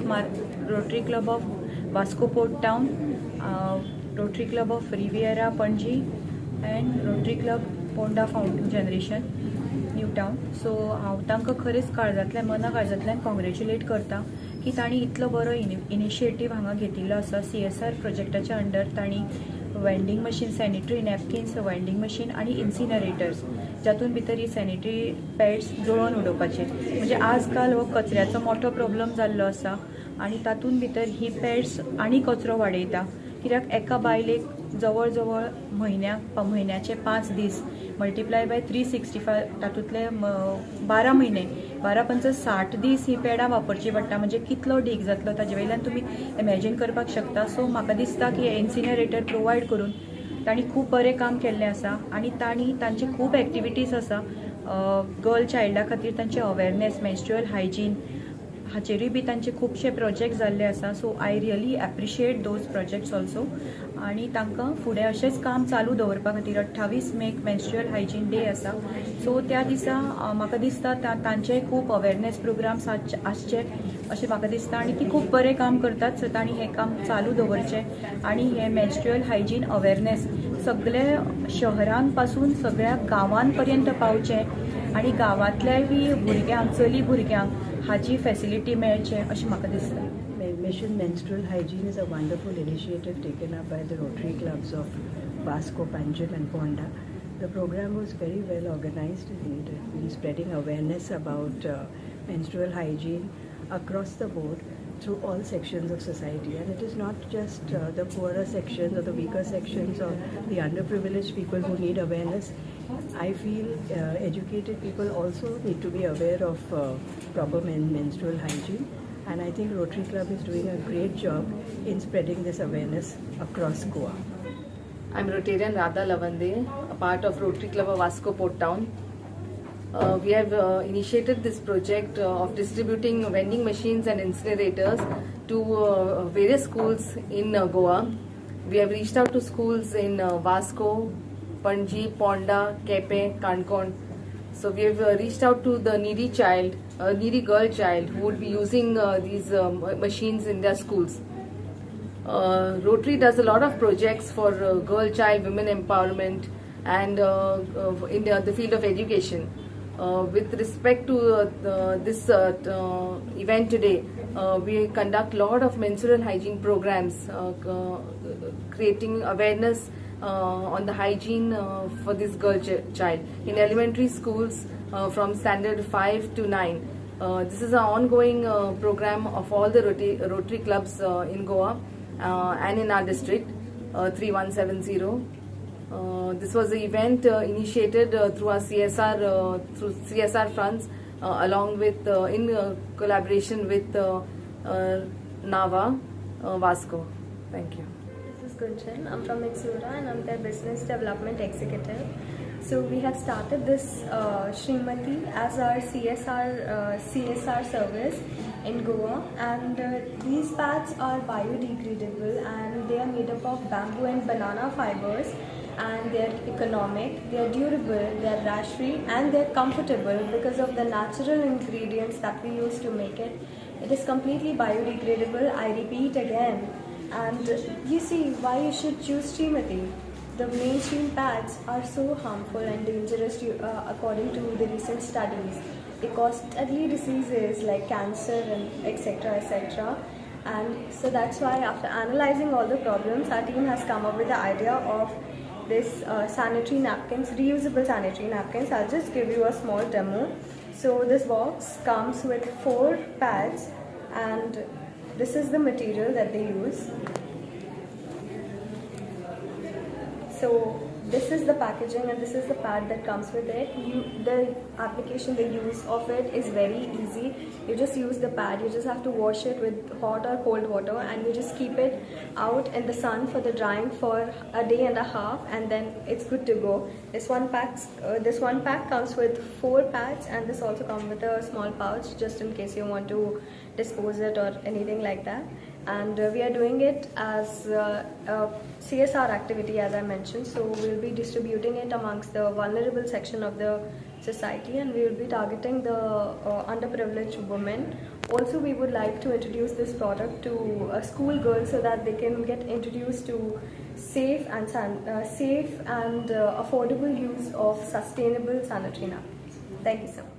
Rotary Club of Vasco Port Town, Rotary Club of Riviera Panji, and Rotary Club Ponda Fountain Generation New Town. सो हांव तांकां खरेंच काळजांतल्यान मना काळजांतल्यान congratulate करता की तांणी इतलो बरो इनिशिएटीव हांगा घेतिल्लो आसा. CSR प्रोजेक्टाच्या अंडर तांणी vending machine, sanitary napkins, vending machine आणि इन्सिनरेटर्स, जातून भितर ही सॅनिटरी पॅड्स जळोवन उडोवपाचे. म्हणजे आजकाल हो कचऱ्याचो मोठो प्रॉब्लम जाल्लो आसा आनी तातूंत भितर ही पॅड्स आनी कचरो वाडयता. कित्याक एका बायलेक जवळ जवळ म्हयन्याचे 5 दीस मल्टिप्लाय बाय 365, तातूंतले 12 म्हयने, 12×5 = 60 दीस ही पॅडां वापरची पडटा. म्हणजे कितलो ढीग जातलो ताजे वयल्यान तुमी इमॅजीन करपाक शकता. सो म्हाका दिसता की हे इन्सिनरेटर प्रोवायड करून तांणी खूब बरें काम केल्लें आसा आनी तांचे खूब एक्टिविटीज आसा. गर्ल चायल्डा खातीर तांचे अवेरनेस, मेन्स्ट्रुअल हायजीन हाचेरूय बी तांचे खुबशे प्रोजेक्ट जाल्ले आसा. So I really appreciate those projects also. आनी तांकां फुडें अशेंच काम चालू दवरपा खातीर 28 मेक मेन्स्ट्रुअल हायजीन डे आसा. सो त्या दिसा म्हाका दिसता तांचे खूब अवेरनेस प्रोग्राम्स आसचे अशें म्हाका दिसता आनी ती खूब बरें काम करतात. सो तांणी हें काम चालू दवरचें आनी हें मेन्स्ट्रुअल हायजीन अवेरनेस सगळे शहरां पासून सगळ्या गांवां पर्यंत पावचें आनी गांवांतल्याय बी भुरग्यांक, चली भुरग्यांक हाची फॅसिलिटी मेळचे अशें म्हाका दिसता. Mission Menstrual Hygiene is a wonderful initiative taken up by the Rotary Clubs of Vasco, Panjim and Ponda. The program was very well organized and it has been spreading awareness about menstrual hygiene across the board through all sections of society. And it is not just the poorer sections or the weaker sections or the underprivileged people who need awareness. I feel educated people also need to be aware of proper menstrual hygiene. And I think Rotary Club is doing a great job in spreading this awareness across Goa. I'm Rotarian Radha Lavande, a part of Rotary Club of Vasco Port Town. We have initiated this project of distributing vending machines and incinerators to various schools in Goa. We have reached out to schools in Vasco, Panji, Ponda, Kepe, Kankon. So we have reached out to the needy girl child who would be using these machines in their schools. Rotary does a lot of projects for girl child women empowerment and in the field of education. With respect to this event today, we conduct a lot of menstrual hygiene programs, creating awareness on the hygiene for this girl child in elementary schools from standard 5 to 9. This is an ongoing program of all the Rotary clubs in Goa and in our district 3170. This was an event initiated through our CSR funds along with in collaboration with NAVA Vasco. Thank you. Gunjan. I'm from Mitsura and I'm their business development executive. So we have started this Shrimati as our CSR service in Goa, and these pads are biodegradable and they are made up of bamboo and banana fibers, and they are economic, they are durable, they are rash free and they are comfortable because of the natural ingredients that we use to make it. It is completely biodegradable, I repeat again. And you see why you should choose Shrimati. The mainstream pads are so harmful and dangerous according to the recent studies. They cause deadly diseases like cancer and etc. And so that's why after analyzing all the problems, our team has come up with the idea of this sanitary napkins, reusable sanitary napkins. I'll just give you a small demo. So this box comes with 4 pads and this is the material that they use. So this is the packaging and this is the pad that comes with it. The application, the use of it is very easy. You just use the pad, you just have to wash it with hot or cold water and you just keep it out in the sun for the drying for a day and a half, and then it's good to go. This one pack comes with 4 pads, and this also comes with a small pouch just in case you want to dispose it or anything like that. And we are doing it as a CSR activity, as I mentioned. So we'll be distributing it amongst the vulnerable section of the society, and we will be targeting the underprivileged women, Also, we would like to introduce this product to school girls so that they can get introduced to safe and affordable use of sustainable sanitary napkins. Thank you so much.